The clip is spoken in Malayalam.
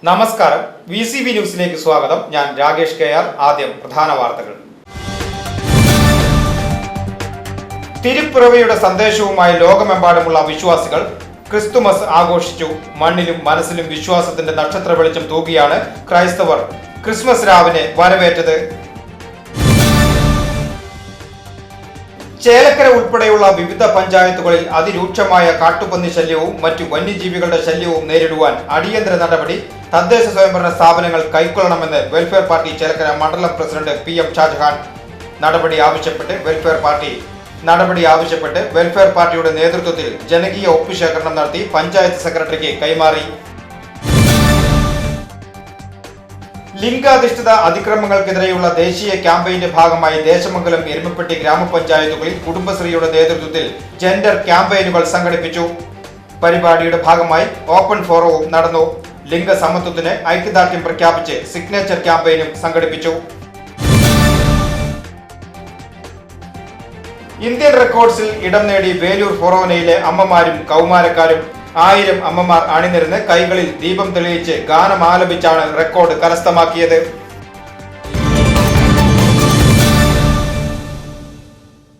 നമസ്കാരം, VCB ന്യൂസിലേക്ക് സ്വാഗതം. ഞാൻ രാകേഷ് KR. ആദ്യം പ്രധാന വാർത്തകൾ. തിരുപ്പിറവിയുടെ സന്ദേശവുമായി ലോകമെമ്പാടുമുള്ള വിശ്വാസികൾ ക്രിസ്തുമസ് ആഘോഷിച്ചു. മണ്ണിലും മനസ്സിലും വിശ്വാസത്തിന്റെ നക്ഷത്ര വെളിച്ചം തൂകിയാണ് ക്രൈസ്തവർ ക്രിസ്മസ് രാവിനെ വരവേറ്റത്. ചേലക്കര ഉൾപ്പെടെയുള്ള വിവിധ പഞ്ചായത്തുകളിൽ അതിരൂക്ഷമായ കാട്ടുപന്നി ശല്യവും മറ്റു വന്യജീവികളുടെ ശല്യവും നേരിടുവാൻ അടിയന്തര നടപടി തദ്ദേശ സ്വയംഭരണ സ്ഥാപനങ്ങൾ കൈക്കൊള്ളണമെന്ന് വെൽഫെയർ പാർട്ടി ചേലക്കര മണ്ഡലം പ്രസിഡന്റ് PM ഷാജഹാൻ. നടപടി ആവശ്യപ്പെട്ട് വെൽഫെയർ പാർട്ടിയുടെ നേതൃത്വത്തിൽ ജനകീയ ഒപ്പുശേഖരണം നടത്തി പഞ്ചായത്ത് സെക്രട്ടറിക്ക് കൈമാറി. ലിംഗാധിഷ്ഠിത അതിക്രമങ്ങൾക്കെതിരെയുള്ള ദേശീയ ക്യാമ്പയിന്റെ ഭാഗമായി ദേശമംഗലം എരുമപ്പെട്ടി ഗ്രാമപഞ്ചായത്തുകളിൽ കുടുംബശ്രീയുടെ നേതൃത്വത്തിൽ ജെൻഡർ ക്യാമ്പയിനുകൾ സംഘടിപ്പിച്ചു. പരിപാടിയുടെ ഭാഗമായി ഓപ്പൺ ഫോറവും നടന്നു. ലിംഗസമത്വത്തിന് ഐക്യദാർഢ്യം പ്രഖ്യാപിച്ച് സിഗ്നേച്ചർ ക്യാമ്പയിനും സംഘടിപ്പിച്ചു. ഇന്ത്യൻ റെക്കോർഡ്സിൽ ഇടം നേടി വേലൂർ ഫൊറോനയിലെ അമ്മമാരും കൗമാരക്കാരും. 1000 അമ്മമാർ അണിനിരന്ന് കൈകളിൽ ദീപം തെളിയിച്ച് ഗാനം ആലപിച്ചാണ് റെക്കോർഡ് കരസ്ഥമാക്കിയത്.